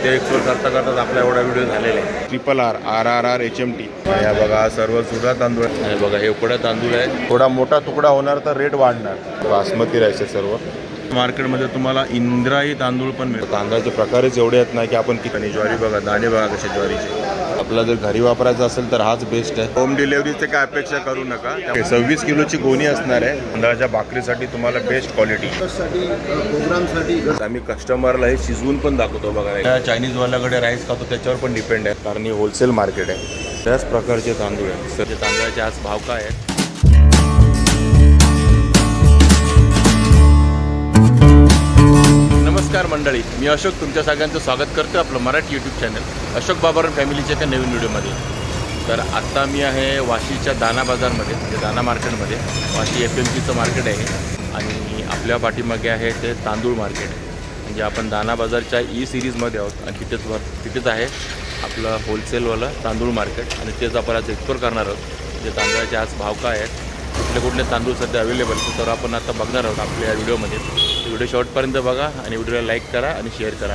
ते एक्सप्लोर करता करताच आपला एवढा व्हिडिओ झालेला आहे। RRR RRR HMT या बघा सर्व जुना तांदूळ आहे बघा। हे उकड्या तांदूळ आहे, थोडा मोठा तुकडा होणार तर रेट वाढणार। बासमती राईस आहे सर्व। मार्केटमध्ये तुम्हाला इंद्रायी तांदूळ पण मिळतो। तांदळाचे प्रकारच एवढे आहेत ना की आपण किती। ज्वारी बघा, दाणे बघा कसे ज्वारीचे। आपला जर घरी वापरायचा असेल तर हाच बेस्ट आहे। होम डिलिव्हरीचे काय अपेक्षा करू नका। 26 किलोची गोणी असणार आहे। तांदळाच्या भाकरीसाठी तुम्हाला बेस्ट क्वालिटी। प्रोग्रामसाठी आम्ही कस्टमरला हे शिजवून पण दाखवतो बघा। चायनीज वाल्याकडे राईस खातो त्याच्यावर पण डिपेंड आहे, कारण हे होलसेल मार्केट आहे। त्याच प्रकारचे तांदूळ आहेत सर। तांदळाचे आज भाव काय आहेत? नमस्कार मंडळी, मी अशोक तुमच्या सगळ्यांचं स्वागत करतो आपलं मराठी यूट्यूब चॅनल अशोक बाबर फॅमिलीच्या एका नवीन व्हिडिओमध्ये। तर आत्ता मी आहे वाशीच्या दाना बाजारमध्ये, म्हणजे दाना मार्केटमध्ये। वाशी FMCचं मार्केट आहे आणि आपल्या पाठीमागे आहे ते तांदूळ मार्केट आहे। म्हणजे आपण दाना बाजारच्या ई सिरीजमध्ये आहोत आणि तिथेच आहे आपलं होलसेलवालं तांदूळ मार्केट आणि तेच आपण आज एक्सप्लोर करणार आहोत। म्हणजे तांदळाचे आज भाव काय आहेत, कुठले तांदूळ सध्या अवेलेबल तर आपण आता बघणार आहोत आपल्या या व्हिडिओमध्ये। व्हिडिओ शॉर्टपर्यंत बघा आणि व्हिडिओला लाईक करा आणि शेअर करा।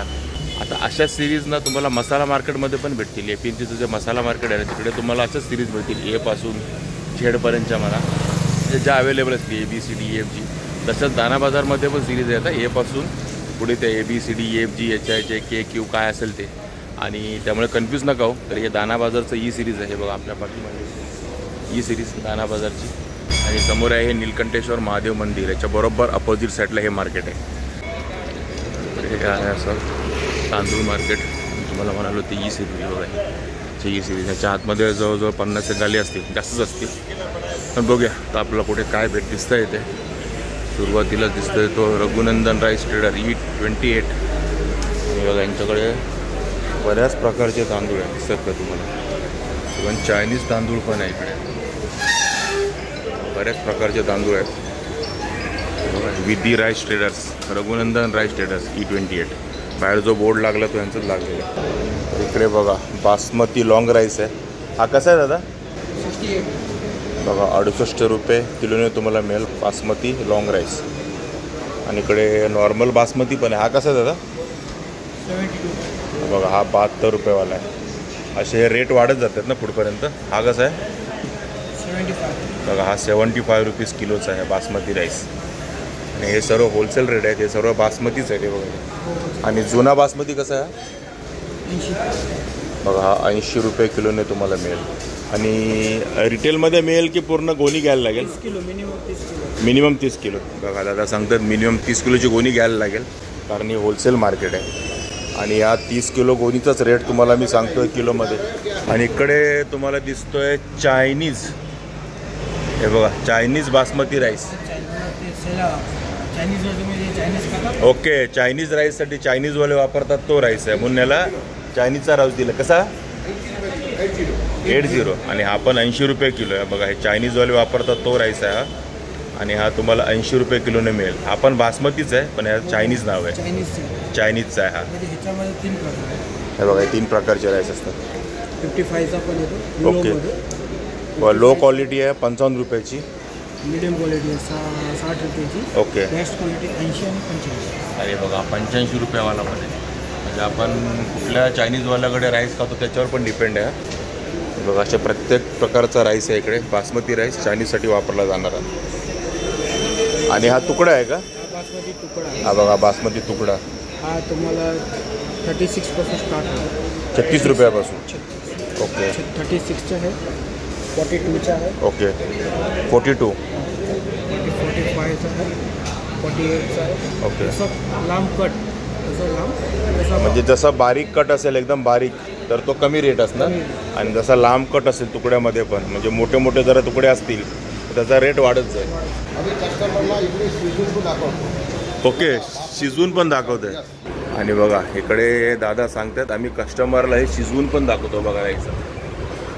आता अशा सिरीजना तुम्हाला मसाला मार्केटमध्ये पण भेटतील। FMCचं जे मसाला मार्केट आहे तिकडे तुम्हाला अशाच सिरीज भेटतील, A पासून Z म्हणा, म्हणजे ज्या अवेलेबल असतील ABCD EFG। तसंच दाना बाजारमध्ये पण सिरीज येतात A पासून पुढे ते ABCD EFG HIJ KQ काय असेल ते। आणि त्यामुळे कन्फ्यूज नका हो। तर हे दाना बाजारचं ई सिरीज आहे बघा आपल्या पाठीमागे, ई सिरीज दाना बाजारची। आणि समोर आहे हे नीलकंठेश्वर महादेव मंदिर, याच्या बरोबर अपोजिट साईडला हे मार्केट आहे। हे काय आहे असं तांदूळ मार्केट तुम्हाला म्हणालो ते ई सिरीज बघा। ई सिरीज याच्या आतमध्ये जवळजवळ 50 गाली असतील, जास्तच असतील, पण बघूया तर आपल्याला कुठे काय भेट दिसतं आहे ते। सुरुवातीला दिसतोय तो रघुनंदन राईस ट्रेडर E28। बघा यांच्याकडे बऱ्याच प्रकारचे तांदूळ आहेत दिसत का तुम्हाला। इव्हन चायनीज तांदूळ पण आहे इकडे, बऱ्याच प्रकारचे तांदूळ आहेत बघा। विधी rice traders, Raghunandan rice traders E28। बाहेर जो बोर्ड लागला तो यांचाच लागलेला आहे। इकडे बघा बासमती लॉंग राईस आहे। हा कसा आहे दादा? 68 बघा, 68 रुपये किलोने तुम्हाला मिळेल बासमती लॉंग राईस। आणि इकडे नॉर्मल बासमती पण आहे। हा कसा आहे दादा? 72 बघा, हा 72 रुपयेवाला आहे। असे रेट वाढत जातात ना पुढपर्यंत। हा कसा आहे? 75 बघा, हा 75 रुपीज किलोचा आहे बासमती राईस। आणि हे सर्व होलसेल रेट आहेत, हे सर्व बासमतीच आहे ते बघा। आणि जुना बासमती कसा आहे? 80 बघा, हा 80 रुपये किलोने तुम्हाला मिळेल। आणि रिटेलमध्ये मिळेल की पूर्ण गोणी घ्यायला लागेल? 30 किलो मिनिमम 30 किलो बघा दादा सांगतात मिनिमम 30 किलोची गोणी घ्यायला लागेल, कारण हे होलसेल मार्केट आहे। आणि या 30 किलो गोणीचाच रेट तुम्हाला मी सांगतोय किलोमध्ये। आणि इकडे तुम्हाला दिसतोय चायनीज, हे बघा Chinese basmati rice. Okay, Chinese राईससाठी चायनीजवाले वापरतात तो राईस आहे, म्हणून याला चायनीजचा राईस दिला। कसा? 80 आणि हा पण 80 रुपये किलो आहे बघा। हे चायनीजवाले वापरतात तो राईस आहे हा। आणि हा तुम्हाला 80 रुपये किलोने मिळेल। हा पण बासमतीच आहे पण ह्या चायनीज नाव आहे, चायनीजचा आहे हा। हे बघा, हे 3 प्रकारचे राईस असतात। 55चा पण येतो। ओके, लो क्वालिटी आहे 55 रुपयाची। मीडियम क्वालिटी आहे 60 रुपयाची। ओके, बेस्ट क्वालिटी 80 आणि 85। अरे बघा 85 रुपयावाला पण आहे। म्हणजे आपण कुठल्या चायनीजवाल्याकडे राईस खातो त्याच्यावर पण डिपेंड आहे बघा। अशा प्रत्येक प्रकारचा राईस आहे इकडे। बासमती राईस चायनीजसाठी वापरला जाणारा। आणि हा तुकडा आहे का? बासमती तुकडा। हा बघा बासमती तुकडा, हा तुम्हाला 36 पासून स्टार्ट आहे, 36 रुपयापासून। ओके, 36चा आहे, 42चा आहे। ओके, 42 45चा आहे, 48चा आहे। ओके, असं लांब कट, असं लांब, म्हणजे जसा बारीक कट असेल एकदम बारीक तर तो कमी रेट असणार। आणि जसा लांब कट असेल तुकड्यामध्ये पण, म्हणजे मोठे मोठे जरा तुकडे असतील तर त्याचा रेट वाढत जाईल। ओके, शिजवून पण दाखवतोय। आणि बघा इकडे दादा सांगतात आम्ही कस्टमरला हे शिजवून पण दाखवतो बघा राईस।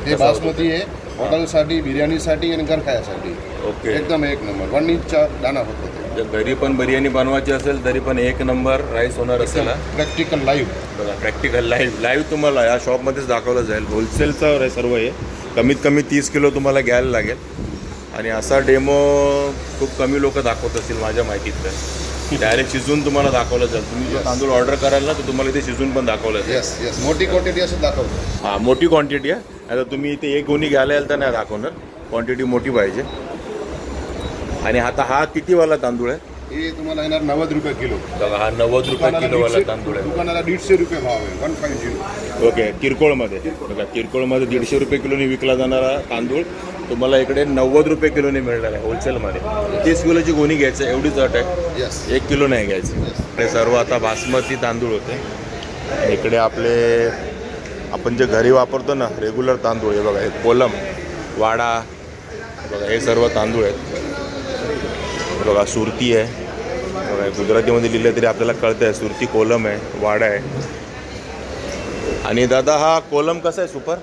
हे बासमती आहे हॉटेलसाठी, बिर्याणीसाठी आणि घर खायसाठी। ओके, एकदम एक नंबर 1 इंचचा दाणा होतो। घरी पण बिर्याणी बनवायची असेल तरी पण 1 नंबर राईस होणार असेल। प्रॅक्टिकल लाईव्ह बघा, प्रॅक्टिकल लाईव्ह तुम्हाला या शॉपमध्येच दाखवलं जाईल। होलसेलचं सर्व हे कमीत कमी 30 किलो तुम्हाला घ्यायला लागेल। आणि असा डेमो खूप कमी लोक दाखवत असतील माझ्या माहितीत तर। डायरेक्ट शिजवून तुम्हाला दाखवलं जाईल. तुम्ही जो तांदूळ ऑर्डर कराल ना तर तुम्हाला इथे शिजवून पण दाखवलं जाईल. येस येस, मोठी क्वांटिटी असं दाखवतो. हां, मोठी क्वांटिटी आहे. आता तुम्ही इथे एक गोणी घ्यायला याल तर नाही दाखवणार, क्वांटिटी मोठी पाहिजे. आणि आता हा कितीवाला तांदूळ आहे? हे तुम्हाला येणार 90 रुपये किलो. बघा, हा 90 रुपये किलोवाला तांदूळ आहे. दुकानाला 150 रुपये भाव आहे, 150. ओके, किरकोळमध्ये बघा, किरकोळमध्ये 150 रुपये किलोने विकला जाणारा तांदूळ तुम्हाला इकडे 90 रुपये किलोने मिळणार आहे होलसेलमध्ये. 30 किलोची गोणी घ्यायचं, एवढीच अट आहे. येस, 1 किलो नाही घ्यायचं. हे सर्व आता बासमती तांदूळ होते. इकडे आपले आपण जे घरी वापरतो ना रेग्युलर तांदूळ, हे बघा, हे कोलम, वाडा, बघा हे सर्व तांदूळ आहेत. बघा सुरती आहे, बघा गुजरातीमध्ये लिहिलं तरी आपल्याला कळतं आहे. सुरती, कोलम आहे, वाडा आहे. आणि दादा हा कोलम कसा आहे सुपर?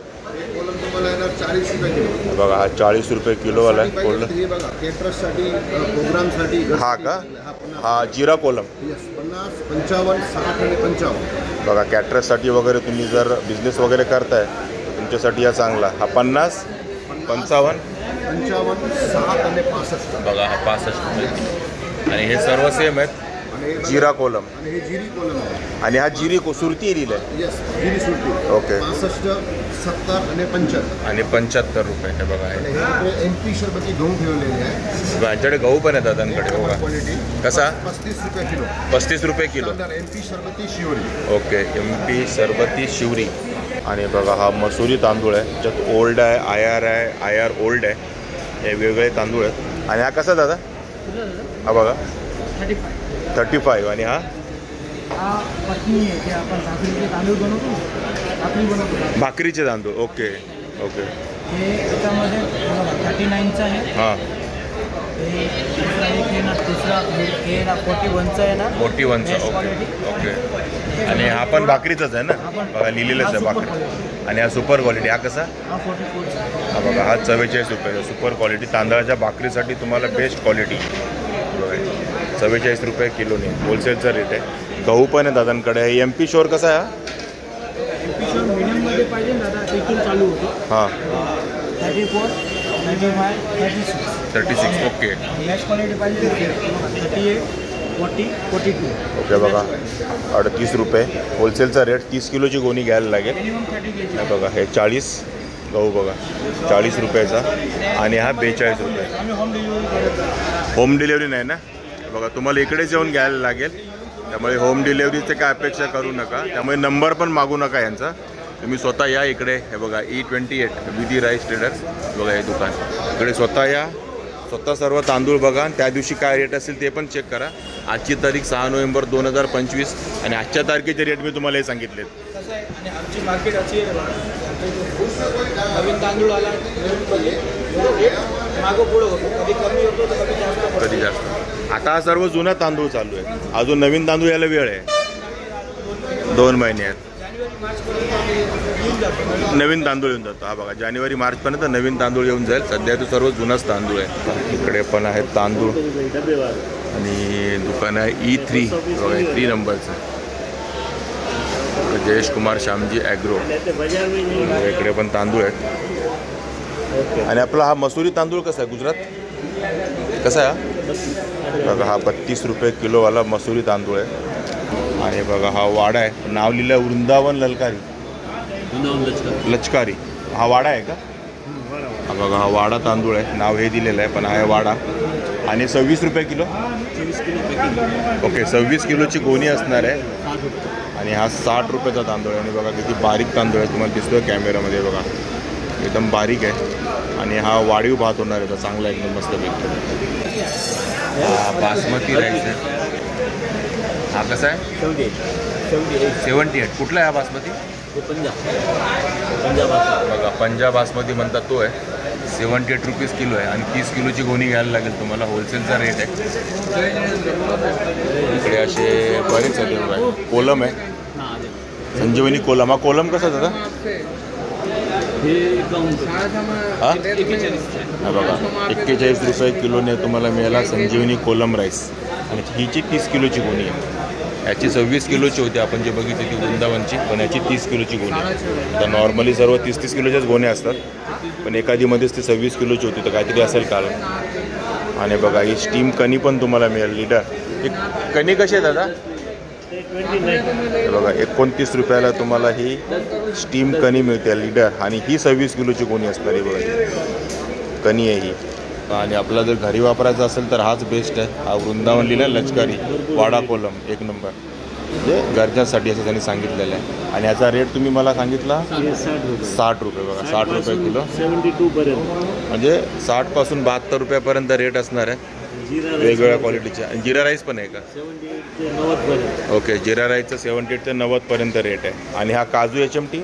कोलम तुम्हाला येणार 40 रुपये किलो. बघा हा 40 रुपये किलोवाला आहे कोलम. हे बघा केटरससाठी, प्रोग्रामसाठी. हा का? हा जिरा कोलम. येस, 50, 55, 60 आणि 55. बघा कॅटरससाठी वगैरे तुम्ही जर बिझनेस वगैरे करताय तुमच्यासाठी हा चांगला. हा 50, 55, 55, 60 आणि 65. बघा हा 65. आणि हे सर्व सेम आहेत. जिरा कोलम. आणि हे जिरी कोलम आहे. आणि हा जिरी सुरती लिहिलं आहे. येस, जिरी सुरती. ओके. 65, 70 आणि 75. आणि 75 रुपये. हे बघा आणि हे MP शरबती गहू ठेवलेले आहे. यांच्याकडे गहू पण आहे दादांकडे. बघा क्वालिटी कसा? 35 रुपये किलो. 35 रुपये किलो. MP शरबती शिवरी. ओके, MP सरबती शिवरी. आणि बघा हा मसुरी तांदूळ आहे, ज्यात ओल्ड आहे, IR आहे, IR ओल्ड आहे. हे वेगवेगळे तांदूळ आहेत. आणि हा कसा दादा? हा बघा 35. आणि हा पत्नी आहे की आपण भाकरीचे तांदूळ बनवतो, भाकरी बनवतो. भाकरीचे तांदूळ. Okay okay. हे याच्यामध्ये 39चं आहे. हां, हे दुसरा एक आहे ना, तिसरा हे ना 41चं आहे ना, 41चं. Okay okay. आणि हा पण भाकरीचाच आहे ना? बघा लिहिलेलंच आहे भाकरी. आणि हा सुपर क्वालिटी. हा कसा? हा 44. हा बघा हा 44 रुपये सुपर क्वालिटी. तांदळाच्या भाकरीसाठी तुम्हाला बेस्ट क्वालिटी. बघा 44 रुपये किलोने होलसेलचा रेट आहे. गहू पण आहे दादांकडे. MP शोर कसा आहे? MP शोर मीडियममध्ये पाहिजे दादा, तिथून चालू होतो. हां 34, 35, 36. ओके मॅच क्वालिटी पाहिजे 38, 40, 42. ओके. बघा 38 रुपये होलसेलचा रेट. 30 किलोची गोणी घ्यायला लागेल. Minimum 30 kg. हे बघा हे 40 गहू बघा 40 रुपयाचा. आणि हा 42 रुपये. आम्ही होम डिलिव्हरी करत नाही. होम डिलेवरी नाही ना? बघा तुम्हाला इकडेच येऊन घ्यायला लागेल. त्यामुळे होम डिलेवरीचे काय अपेक्षा करू नका. त्यामुळे नंबर पण मागू नका यांचा. तुम्ही स्वतः या इकडे. हे बघा E28 विधी राईस ट्रेडर्स. बघा हे दुकान. इकडे स्वतः या, स्वतः सर्व तांदूळ बघा. आणि त्या दिवशी काय रेट असेल ते पण चेक करा. आजची तारीख 6 नोव्हेंबर 2025. आणि आजच्या तारखेचे रेट मी तुम्हाला हे सांगितलेत. कसं आहे आणि आमची मार्केट अशी आहे नवीन तांदूळ आला रेट मागं पुढं होतो, कधी कमी होतो तर कधी जास्त होतो. कधी जास्त. आता हा सर्व जुना तांदूळ चालू आहे. अजून नवीन तांदूळ यायला वेळ आहे. 2 महिने आहेत. जानेवारी मार्चपर्यंत येऊन जातो. नवीन तांदूळ येऊन जातो. हा बघा जानेवारी मार्चपर्यंत नवीन तांदूळ येऊन जाईल. सध्या तो सर्व जुनाच तांदूळ आहे. इकडे पण आहेत तांदूळ. आणि दुकान आहे E3. बघा 3 नंबरचं जयेश कुमार श्यामजी ॲग्रो. इकडे पण तांदूळ आहेत. आणि आपला हा मसुरी तांदूळ कसा आहे गुजरात? कसा आहे? बघा हा 32 रुपये किलोवाला मसुरी तांदूळ आहे. आणि बघा हा वाडा आहे. नाव लिहिलं आहे वृंदावन लचकारी. हा वाडा आहे का? हा बघा हा वाडा तांदूळ आहे. नाव हे दिलेलं आहे पण हा आहे वाडा. आणि 26 रुपये किलो. ओके 26 किलोची गोणी असणार आहे. आणि हा 60 रुपयाचा तांदूळ आहे. आणि बघा किती बारीक तांदूळ आहे. तुम्हाला दिसतोय कॅमेरामध्ये. बघा एकदम बारीक आहे. आणि हा वाढीव भात होणार आहे. चांगला एकदम मस्त पैकी. हा बासमती राईस आहे. हा कसा आहे? 78. कुठला आहे हा बासमती? बघा पंजाब बासमती म्हणतात तो आहे. 78 रुपीज किलो आहे. आणि 30 किलोची गोणी घ्यायला लागेल तुम्हाला. होलसेलचा रेट आहे. इकडे असे बरेच आहेत. बघा कोलम आहे. संजीवनी कोलम. हा कोलम कसा दादा? हा बघा 41 रुपये किलोने तुम्हाला मिळाला संजीवनी कोलम राईस. आणि हिची 30 किलोची गोणी आहे. याची 26 किलोची होती आपण जे बघितली ती वृंदावनची. पण याची 30 किलोची गोणी आहे. आता नॉर्मली सर्व 30-30 किलोच्याच गोण्या असतात. पण एखादीमध्येच ती 26 किलोची होती तर काहीतरी असेल कारण. आणि बघा ही स्टीम कणी पण तुम्हाला मिळेल लीटर. ही कणी कशी आहे दादा? हे बघा 29 रुपयाला तुम्हाला ही स्टीम कणी मिळते लीटर. आणि ही 26 किलोची कोणी असणार आहे बघा, कणी आहे ही. आणि आपला जर घरी वापरायचा असेल तर हाच बेस्ट आहे. हा वृंदावन लिहिला लचकारी वाडा कोलम, एक नंबर. म्हणजे घरच्यासाठी असं त्यांनी सांगितलेलं आहे. आणि याचा रेट तुम्ही मला सांगितला 60 रुपये. बघा 60 रुपये किलो, 72 पर्यंत, म्हणजे 60 पासून 72 रुपयापर्यंत रेट असणार आहे वेगवेगळ्या क्वालिटीचे. आणि जिरा राईस पण आहे का? 78 ते 90 पर्यंत. ओके, जिरा राईसचं 78 ते 90 पर्यंत रेट आहे. आणि हा काजू HMT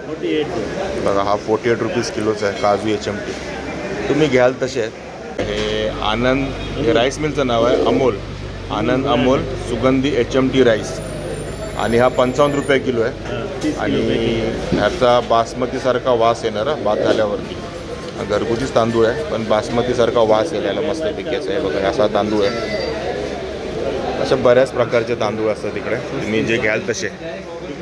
48. बघा, हा 48 रुपीज किलोचा आहे काजू HMT. तुम्ही घ्याल तसे आहेत. हे आनंद, हे राईस मिलचं नाव आहे अमोल, आनंद अमोल सुगंधी HMT राईस. आणि हा 55 रुपये किलो आहे. आणि ह्याचा बासमतीसारखा वास येणार भात झाल्यावरती. घरगुतीच तांदूळ आहे पण बासमतीसारखा वास यायला मस्त पिकेचा आहे. बघा असा तांदूळ आहे. अशा बऱ्याच प्रकारचे तांदूळ असतात इकडे, तुम्ही जे घ्याल तसे.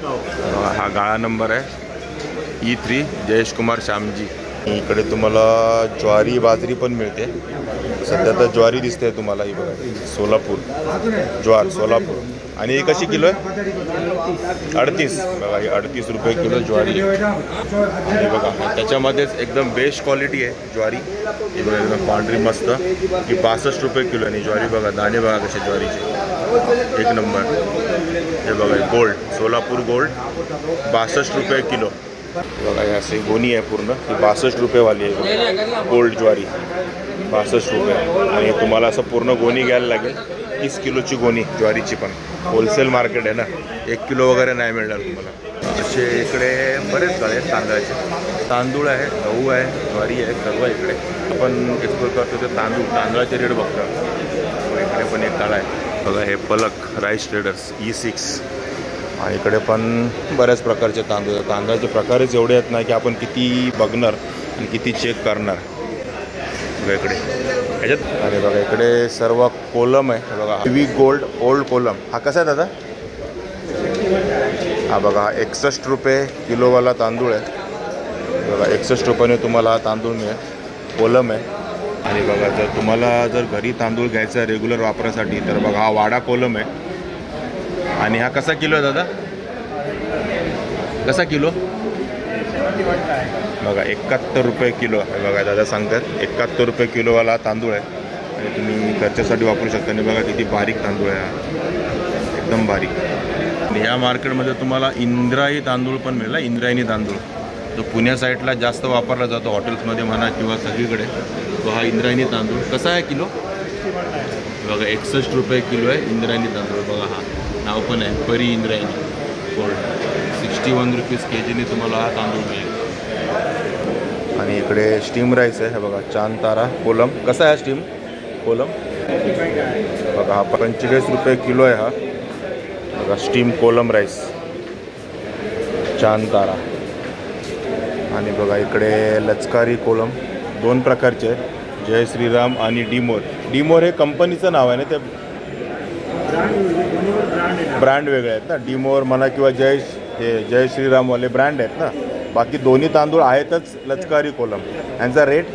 हा गाळा नंबर आहे E3 जयेश कुमार श्यामजी. इकडे तुम्हाला ज्वारी बाजरी पण मिळते. सध्या तर ज्वारी दिसते तुम्हाला, ही बघा सोलापूर ज्वार सोलापूर. आणि ही कशी किलो आहे? 38. बघा ही 38 रुपये किलो ज्वारी. आणि बघा त्याच्यामध्येच एकदम बेस्ट क्वालिटी आहे ज्वारी. ही बघा एकदम पांढरी मस्त. ही 62 रुपये किलो. आणि ज्वारी बघा, दाणे बघा कसे ज्वारीचे, एक नंबर. हे बघा गोल्ड सोलापूर गोल्ड 62 रुपये किलो. बघा ही अशी गोणी आहे पूर्ण, ही 62 रुपयेवाली आहे गोल्ड ज्वारी, 62 रुपये. आणि तुम्हाला असं पूर्ण गोणी घ्यायला लागेल, 30 किलोची गोणी ज्वारीची. पण होलसेल मार्केट आहे ना, 1 किलो वगैरे नाही मिळणार तुम्हाला. असे इकडे बरेच गाळे आहेत तांदळाचे. तांदूळ आहे, गहू आहे, ज्वारी आहे, सर्व इकडे आपण एक्सप्लोर करतो. ते तांदळाचे रेट बघतो. इकडे पण एक गाळा आहे बघा, हे पलक राईस ट्रेडर्स E6. आणि इकडे पण बऱ्याच प्रकारचे तांदूळ आहेत. तांदळाचे प्रकारच एवढे आहेत ना की आपण किती बघणार आणि किती चेक करणार. बघा इकडे ह्याच्यात. आणि बघा इकडे सर्व कोलम आहे. बघा हेवी गोल्ड ओल्ड कोलम. हा कसा आहे दादा? हा बघा 61 रुपये किलोवाला तांदूळ आहे. बघा 61 रुपयाने तुम्हाला हा तांदूळ मिळेल, कोलम आहे. आणि बघा जर तुम्हाला घरी तांदूळ घ्यायचा आहे रेग्युलर वापरासाठी तर बघा हा वाडा कोलम आहे. आणि हा कसा किलो आहे दादा? कसा किलो? बघा 71 रुपये किलो आहे. बघा दादा सांगतात 71 रुपये किलोवाला तांदूळ आहे. आणि तुम्ही घरच्यासाठी वापरू शकता. आणि बघा किती बारीक तांदूळ आहे हा, एकदम बारीक. आणि या मार्केटमध्ये तुम्हाला इंद्रायणी तांदूळ पण मिळेल. इंद्रायणी तांदूळ जो पुण्या साईडला जास्त वापरला जातो, हॉटेल्समध्ये म्हणा किंवा सगळीकडे. तो हा इंद्रायणी तांदूळ कसा आहे किलो? बघा 61 रुपये किलो आहे इंद्रायणी तांदूळ. बघा हा नाव पण आहे परी इंद्रायणी गोल्ड. 61 रुपीज केजीने तुम्हाला हा तांदूळ मिळेल. आणि इकडे स्टीम राईस आहे. बघा चांद तारा कोलम. कसा आहे स्टीम कोलम? बघा हा 45 रुपये किलो आहे हा. बघा स्टीम कोलम राईस चांद तारा. आणि बघा इकडे लचकारी कोलम 2 प्रकारचे आहेत, जय श्रीराम आणि डीमोर. डीमोर हे कंपनीचं नाव आहे ना, ते ब्रँड वेगळे आहेत ना. डीमोर म्हणा किंवा जय श्रीरामवाले ब्रँड आहेत ना. बाकी दोन्ही तांदूळ आहेतच लचकारी कोलम. यांचा रेट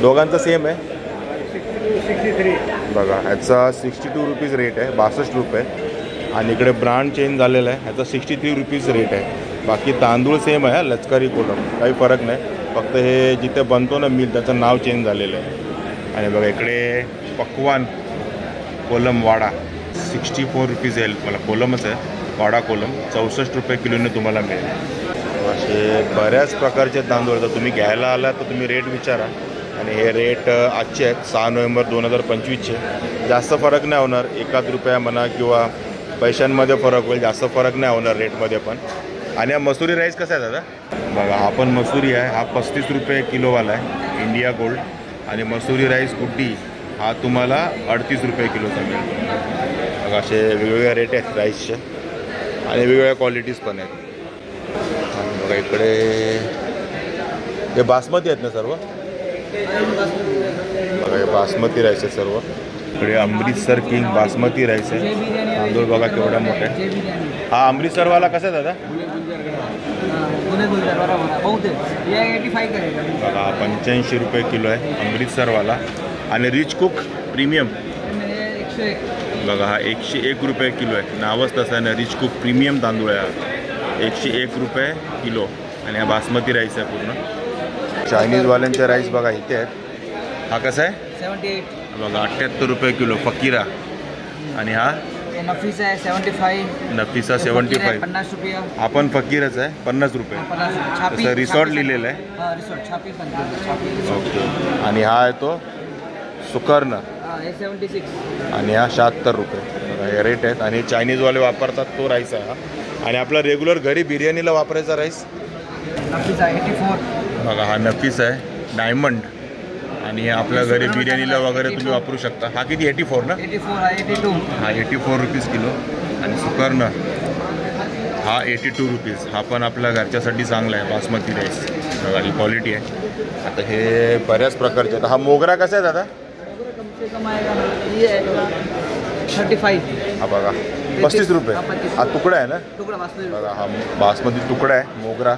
दोघांचा सेम आहे. बघा ह्याचा 62 रुपीज रेट आहे, 62 रुपये. आणि इकडे ब्रँड चेंज झालेला आहे, ह्याचा 63 रुपीज रेट आहे. बाकी तांदूळ सेम आहे लचकारी कोलम, काही फरक नाही. फक्त हे जिथे बनतो ना मिल त्याचं नाव चेंज झालेलं आहे. आणि बघा इकडे पक्वान कोलम वाडा 64 रुपीज येईल. मला कोलमच आहे वाडा कोलम, 64 रुपये किलोने तुम्हाला मिळेल. असे बऱ्याच प्रकारचे तांदूळ तर तुम्ही घ्यायला आला तर तुम्ही रेट विचारा. आणि हे रेट आजचे आहेत 6 नोव्हेंबर 2025चे. जास्त फरक नाही होणार, 1 रुपया म्हणा किंवा पैशांमध्ये फरक होईल, जास्त फरक नाही होणार रेटमध्ये पण. आणि हा मसुरी राईस कसा आहे दादा? बघा हा पण मसुरी आहे, हा 35 रुपये किलोवाला आहे इंडिया गोल्ड. आणि मसुरी राईस गुड्डी हा तुम्हाला 38 रुपये किलोचा मिळेल. बघा असे वेगवेगळे रेट आहेत राईसचे आणि वेगवेगळ्या क्वालिटीज पण आहेत. आणि बघा इकडे हे बासमती आहेत ना सर्व. बघा हे बासमती राईस आहे सर्व. इकडे अमृतसर किंग बासमती राईस आहे. तांदूळ बघा केवढा मोठा आहे. हा अमृतसरवाला कसा आहे दादा? बघा 85 रुपये किलो आहे अमृतसरवाला. आणि रिच कुक प्रीमियम बघा हा 101 रुपये किलो आहे. नावच तसं आहे ना, रिच कुक प्रीमियम तांदूळ आहे हा. 101 रुपये किलो. आणि हा बासमती राईस आहे पूर्ण. चायनीजवाल्यांचे राईस बघा इथे आहेत. हा कसा आहे? 78 बघा 78 रुपये किलो फकीरा. आणि हा नफीसा आहे 75. नफीसा 75. 50 रुपये. हा पण फकीरच आहे 50 रुपये. तसं रिसॉर्ट लिहिलेलं आहे. Resort okay. आणि हा आहे तो सुकर्ण. 76. आणि हा 76 रुपये. बघा हे रेट आहेत. आणि चायनीजवाले वापरतात तो राईस आहे हा. आणि आपला रेग्युलर घरी बिर्याणीला वापरायचा राईस नफीसा 84. बघा हा नफीस आहे डायमंड. आणि आपल्या घरी बिर्याणीला वगैरे तुम्ही वापरू शकता. हा किती? 84 ना? 82. हा 84 रुपीज किलो. आणि सुकर्ण हा 82 रुपीज. हा पण आपल्या घरच्यासाठी चांगला आहे बासमती राईस. बघा ही क्वालिटी आहे. आता हे बऱ्याच प्रकारचे आहेत. हा मोगरा कसा आहे दादा? कम से कम आएगा ये 35. हा बघा 35 रुपये. हा तुकडा आहे ना? टुकड़ा बासमती. बघा हा बासमती तुकडा आहे मोगरा.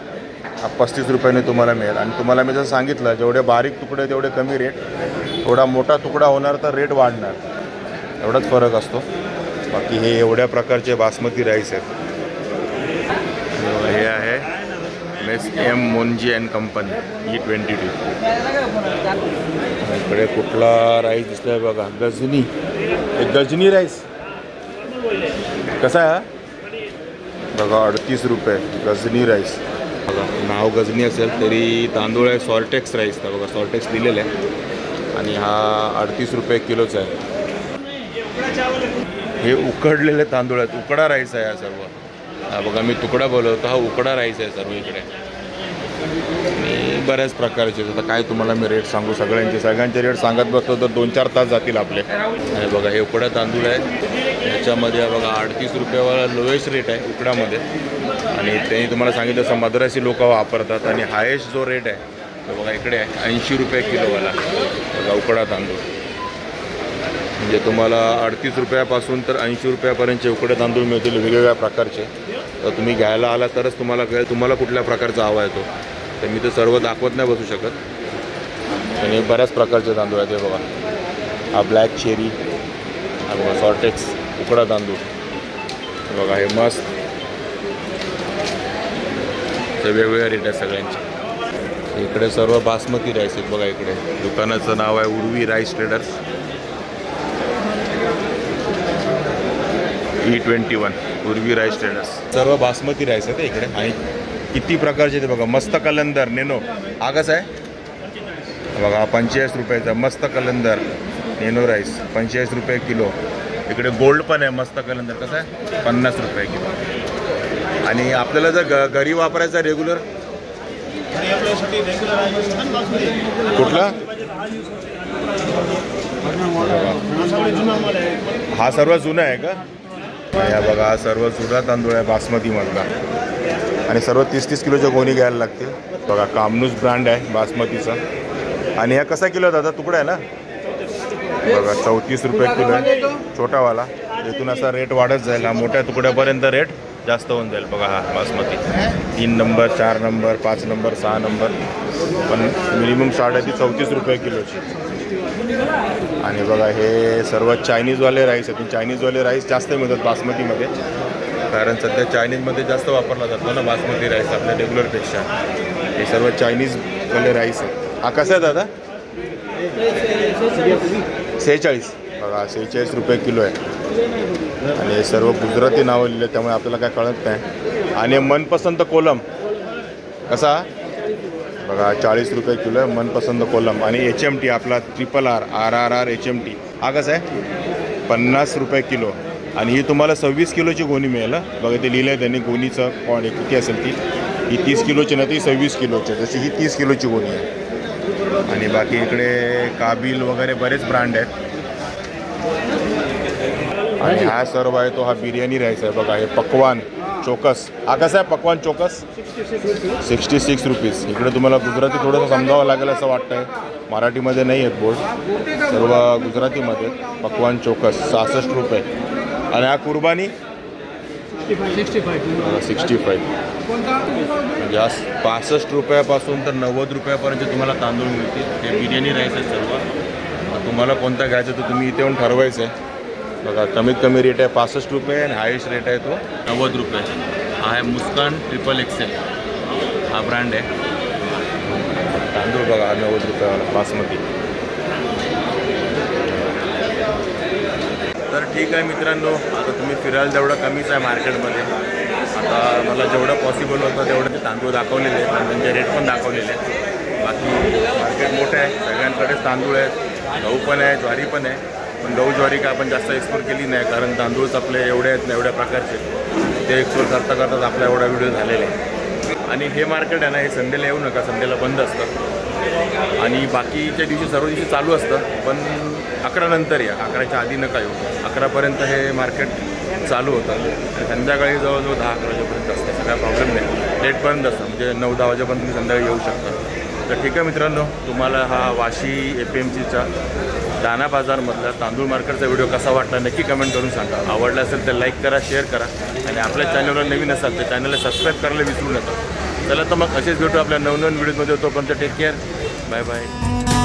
हा 35 रुपयाने तुम्हाला मिळेल. आणि तुम्हाला मी जसं सांगितलं जेवढे बारीक तुकडे तेवढे कमी रेट. थोडा मोठा तुकडा होणार तर रेट वाढणार. एवढाच फरक असतो. बाकी हे एवढ्या प्रकारचे बासमती राईस आहेत. हे आहे mess M Monji and company E22. इकडे कुठला राईस दिसतोय बघा? गजनी. हे गजनी राईस कसा आहे हा? बघा 38 रुपये गजनी राईस. बघा नाव गजनी असेल तरी तांदूळ आहे सॉल्टेक्स राईस. तर बघा सॉल्टेक्स लिहिलेलं आहे. आणि हा 38 रुपये किलोचा आहे. हे उकडलेले तांदूळ आहेत. उकडा राईस आहे हा सर्व. हा बघा मी तुकडा बोलवतो. हा उकडा राईस आहे सर्व इकडे. आणि बऱ्याच प्रकारचे. आता काय तुम्हाला मी रेट सांगू सगळ्यांचे रेट सांगत बसतो तर 2-4 तास जातील आपले. आणि बघा हे उकडा तांदूळ आहे. याच्यामध्ये बघा 38 रुपयेवाला लोएस्ट रेट आहे उकडामध्ये. आणि त्यांनी तुम्हाला सांगितलं असं मद्रासी लोक वापरतात. आणि हायेस्ट जो रेट आहे तो बघा इकडे आहे 80 रुपये किलोवाला. बघा उकडा तांदूळ. म्हणजे तुम्हाला 38 रुपयापासून तर 80 रुपयापर्यंतचे उकडे तांदूळ मिळतील वेगवेगळ्या प्रकारचे. तर तुम्ही घ्यायला आला तरच तुम्हाला कळेल तुम्हाला कुठल्या प्रकारचा हवा आहे तो. तर मी तर सर्व दाखवत नाही बसू शकत. आणि बऱ्याच प्रकारचे तांदूळ आहेत. हे बघा हा ब्लॅक चेरी. हा बघा सॉल्टेक्स उकडा तांदूळ. बघा हे मस्त. ते वेगवेगळे रेट आहेत सगळ्यांचे. इकडे सर्व बासमती राईस आहेत. बघा इकडे दुकानाचं नाव आहे Urvi rice traders. E21 Urvi rice traders. सर्व बासमती राईस आहे इकडे. आणि किती प्रकारचे ते बघा. मस्त कलंदर नेनो. हा कसा आहे? बघा 45 रुपयाचा मस्त कलंदर नेनो राईस 45 रुपये किलो. इकडे गोल्ड पण आहे मस्त कलंदर. कसं आहे? 50 रुपये किलो. आणि आपल्याला जर घरी वापरायचा रेग्युलर कुठला? हा सर्व जुना आहे का? या बघा हा सर्व जुना तांदूळ आहे बासमतीमधला. आणि सर्व 30-30 किलोच्या गोणी घ्यायला लागतील. बघा कामनूस ब्रँड आहे बासमतीचा. आणि ह्या कसा किलो दादा? तुकडा आहे ना? बघा 34 रुपये किलो आहे छोटावाला. इथून असा रेट वाढत जाईल. हा मोठ्या तुकड्यापर्यंत रेट जास्त होऊन जाईल. बघा हा basmati 3 number 4 number 5 number 6 number. पण मिनिमम स्टार्ट आहे ती 34 रुपये किलोची. आणि बघा हे सर्व चायनीजवाले राईस आहेत. चायनीजवाले राईस जास्त मिळतात बासमतीमध्ये. कारण सध्या चायनीजमध्ये जास्त वापरला जातो ना बासमती राईस आपल्या रेग्युलरपेक्षा. हे सर्व चायनीजवाले राईस आहेत. हा कसा आहे दादा? 46. बघा 46 रुपये किलो आहे. आणि हे सर्व गुजराती नावं लिहिले त्यामुळे आपल्याला काय कळत नाही. आणि मनपसंत कोलम कसा? बघा 40 रुपये किलो आहे मनपसंत कोलम. आणि HMT आपला RRR HMT हा कसा आहे? 50 रुपये किलो. आणि ही तुम्हाला 26 किलोची गोणी मिळेल. बघा ते लिहिलं आहे त्यांनी गोणीचं किती असेल ती. ही 30 किलोची नाही ती 26 किलोची. जशी ही 30 किलोची गोणी आहे. आणि बाकी इकडे काबिल वगैरे बरेच ब्रँड आहेत. आणि हा सर्व आहे तो हा बिर्याणी राईस आहे. बघा हे पकवान चोकस हा कसा आहे पकवान चोकस 66 रुपीज. इकडे तुम्हाला गुजराती थोडंसं समजावं लागेल असं वाटतंय, मराठीमध्ये नाही आहेत बोर्ड, सर्व गुजरातीमध्ये. पकवान चोकस 66 रुपये. आणि हा कुर्बानी 65. म्हणजे आज 65 रुपयापासून तर 90 रुपयापर्यंत तुम्हाला तांदूळ मिळतील. ते बिर्याणी राईस आहे सर्व. तुम्हाला कोणता घ्यायचं तर तुम्ही इथे येऊन ठरवायचं आहे. बघा कमीत कमी रेट आहे 65 रुपये आणि हायेस्ट रेट आहे तो 90 रुपये. हा आहे मुस्कान XXL, हा ब्रँड आहे. तांदूळ बघा हा 90 रुपयावाला बासमती. तर ठीक आहे मित्रांनो, आता तुम्ही फिरायला तेवढं कमीच आहे मार्केटमध्ये. आता मला जेवढं पॉसिबल होतं तेवढं ते तांदूळ दाखवलेले आहेत आणि त्यांचे रेट पण दाखवलेले आहेत. बाकी मार्केट मोठं आहे, सगळ्यांकडेच तांदूळ आहेत, गहू पण आहे, ज्वारी पण आहे. पण गहू ज्वारी काय आपण जास्त एक्सप्लोर केली नाही, कारण तांदूळच आपले एवढे आहेत ना, एवढ्या प्रकारचे. ते एक्सप्लोर करता करताच आपला एवढा व्हिडिओ झालेला आहे. आणि हे मार्केट आहे ना, हे संडेला येऊ नका, संडेला बंद असतं. आणि बाकीच्या दिवशी सर्व दिवशी चालू असतं, पण 11 नंतर या, 11च्या आधी नका येऊ. 11पर्यंत हे मार्केट चालू होतं आणि संध्याकाळी जवळजवळ 10-11 वाजेपर्यंत असतं. काय प्रॉब्लेम नाही, लेटपर्यंत असतं, म्हणजे 9-10 वाजेपर्यंत तुम्ही संध्याकाळी येऊ शकता. तर ठीक आहे मित्रांनो, तुम्हाला हा वाशी APMCचा दाना बाजारमधला तांदूळ मार्केटचा व्हिडिओ कसा वाटला नक्की कमेंट करून सांगा. आवडला असेल तर लाईक करा, शेअर करा आणि आपल्या चॅनलवर नवीन असाल तर चॅनलला सबस्क्राईब करायला विसरू नका. चला तर मग असेच भेटू आपल्या नवनवीन व्हिडिओमध्ये. तोपर्यंत टेक केअर, बाय बाय.